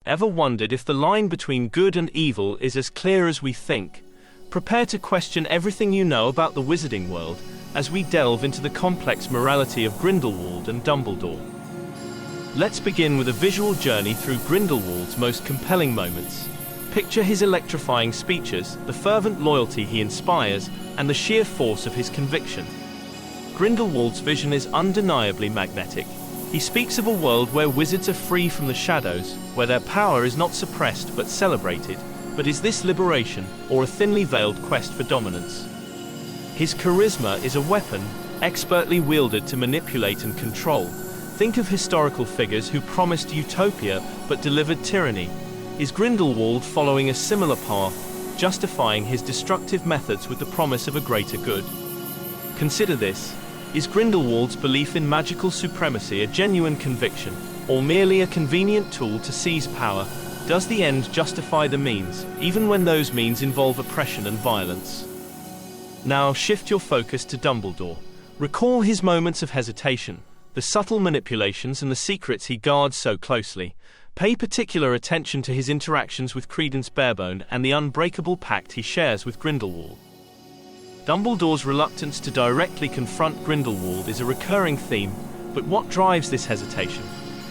Ever wondered if the line between good and evil is as clear as we think? Prepare to question everything you know about the wizarding world as we delve into the complex morality of Grindelwald and Dumbledore. Let's begin with a visual journey through Grindelwald's most compelling moments. Picture his electrifying speeches, the fervent loyalty he inspires, and the sheer force of his conviction. Grindelwald's vision is undeniably magnetic. He speaks of a world where wizards are free from the shadows, where their power is not suppressed but celebrated. But is this liberation, or a thinly veiled quest for dominance? His charisma is a weapon, expertly wielded to manipulate and control. Think of historical figures who promised utopia but delivered tyranny. Is Grindelwald following a similar path, justifying his destructive methods with the promise of a greater good? Consider this. Is Grindelwald's belief in magical supremacy a genuine conviction, or merely a convenient tool to seize power? Does the end justify the means, even when those means involve oppression and violence? Now shift your focus to Dumbledore. Recall his moments of hesitation, the subtle manipulations and the secrets he guards so closely. Pay particular attention to his interactions with Credence Barebone and the unbreakable pact he shares with Grindelwald. Dumbledore's reluctance to directly confront Grindelwald is a recurring theme, but what drives this hesitation?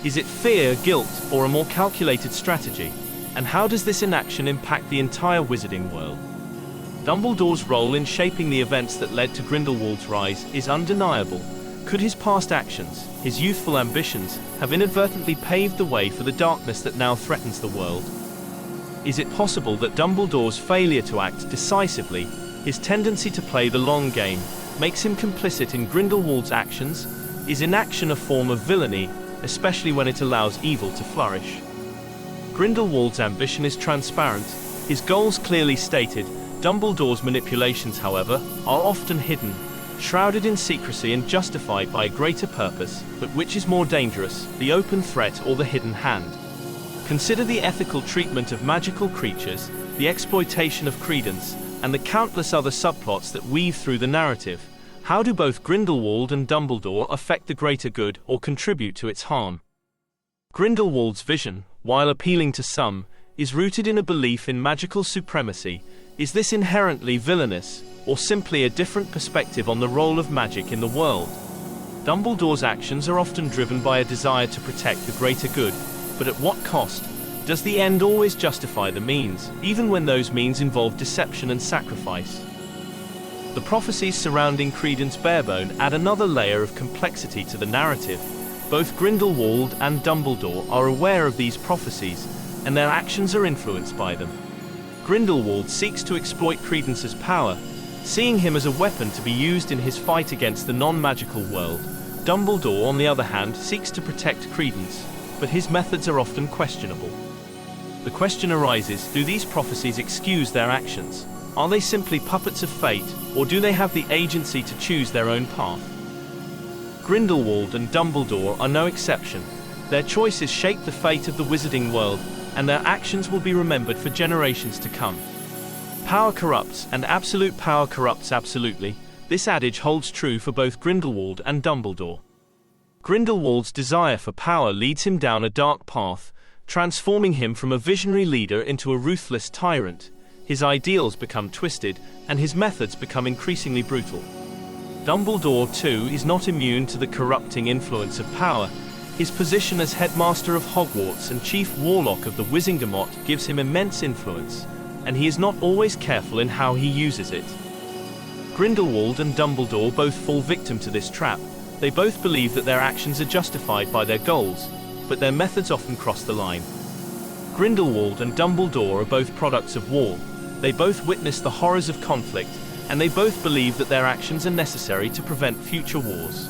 Is it fear, guilt, or a more calculated strategy? And how does this inaction impact the entire wizarding world? Dumbledore's role in shaping the events that led to Grindelwald's rise is undeniable. Could his past actions, his youthful ambitions, have inadvertently paved the way for the darkness that now threatens the world? Is it possible that Dumbledore's failure to act decisively, his tendency to play the long game, makes him complicit in Grindelwald's actions? Is inaction a form of villainy, especially when it allows evil to flourish? Grindelwald's ambition is transparent, his goals clearly stated. Dumbledore's manipulations, however, are often hidden, shrouded in secrecy and justified by a greater purpose. But which is more dangerous, the open threat or the hidden hand? Consider the ethical treatment of magical creatures, the exploitation of Credence, and the countless other subplots that weave through the narrative. How do both Grindelwald and Dumbledore affect the greater good or contribute to its harm? Grindelwald's vision, while appealing to some, is rooted in a belief in magical supremacy. Is this inherently villainous, or simply a different perspective on the role of magic in the world? Dumbledore's actions are often driven by a desire to protect the greater good, but at what cost? Does the end always justify the means, even when those means involve deception and sacrifice? The prophecies surrounding Credence Barebone add another layer of complexity to the narrative. Both Grindelwald and Dumbledore are aware of these prophecies, and their actions are influenced by them. Grindelwald seeks to exploit Credence's power, seeing him as a weapon to be used in his fight against the non-magical world. Dumbledore, on the other hand, seeks to protect Credence, but his methods are often questionable. The question arises, do these prophecies excuse their actions? Are they simply puppets of fate, or do they have the agency to choose their own path? Grindelwald and Dumbledore are no exception. Their choices shape the fate of the wizarding world, and their actions will be remembered for generations to come. Power corrupts, and absolute power corrupts absolutely. This adage holds true for both Grindelwald and Dumbledore. Grindelwald's desire for power leads him down a dark path, transforming him from a visionary leader into a ruthless tyrant. His ideals become twisted, and his methods become increasingly brutal. Dumbledore, too, is not immune to the corrupting influence of power. His position as headmaster of Hogwarts and chief warlock of the Wizengamot gives him immense influence, and he is not always careful in how he uses it. Grindelwald and Dumbledore both fall victim to this trap. They both believe that their actions are justified by their goals, but their methods often cross the line. Grindelwald and Dumbledore are both products of war. They both witness the horrors of conflict, and they both believe that their actions are necessary to prevent future wars.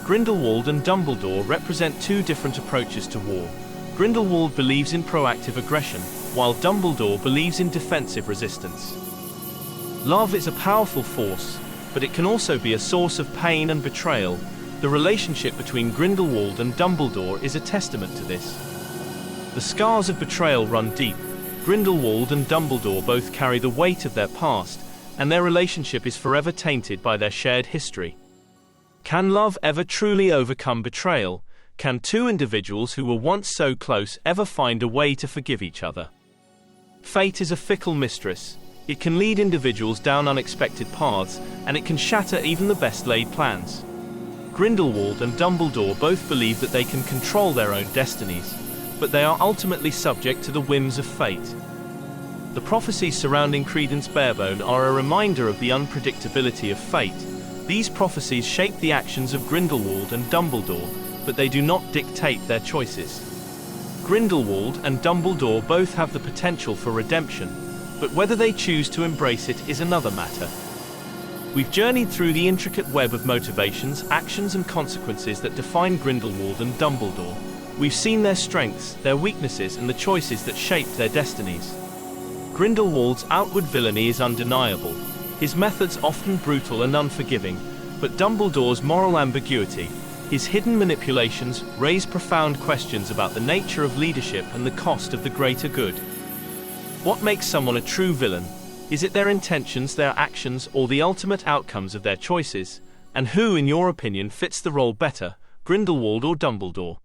Grindelwald and Dumbledore represent two different approaches to war. Grindelwald believes in proactive aggression, while Dumbledore believes in defensive resistance. Love is a powerful force, but it can also be a source of pain and betrayal. The relationship between Grindelwald and Dumbledore is a testament to this. The scars of betrayal run deep. Grindelwald and Dumbledore both carry the weight of their past, and their relationship is forever tainted by their shared history. Can love ever truly overcome betrayal? Can two individuals who were once so close ever find a way to forgive each other? Fate is a fickle mistress. It can lead individuals down unexpected paths, and it can shatter even the best-laid plans. Grindelwald and Dumbledore both believe that they can control their own destinies, but they are ultimately subject to the whims of fate. The prophecies surrounding Credence Barebone are a reminder of the unpredictability of fate. These prophecies shape the actions of Grindelwald and Dumbledore, but they do not dictate their choices. Grindelwald and Dumbledore both have the potential for redemption, but whether they choose to embrace it is another matter. We've journeyed through the intricate web of motivations, actions and consequences that define Grindelwald and Dumbledore. We've seen their strengths, their weaknesses and the choices that shaped their destinies. Grindelwald's outward villainy is undeniable, his methods often brutal and unforgiving, but Dumbledore's moral ambiguity, his hidden manipulations, raise profound questions about the nature of leadership and the cost of the greater good. What makes someone a true villain? Is it their intentions, their actions, or the ultimate outcomes of their choices? And who, in your opinion, fits the role better, Grindelwald or Dumbledore?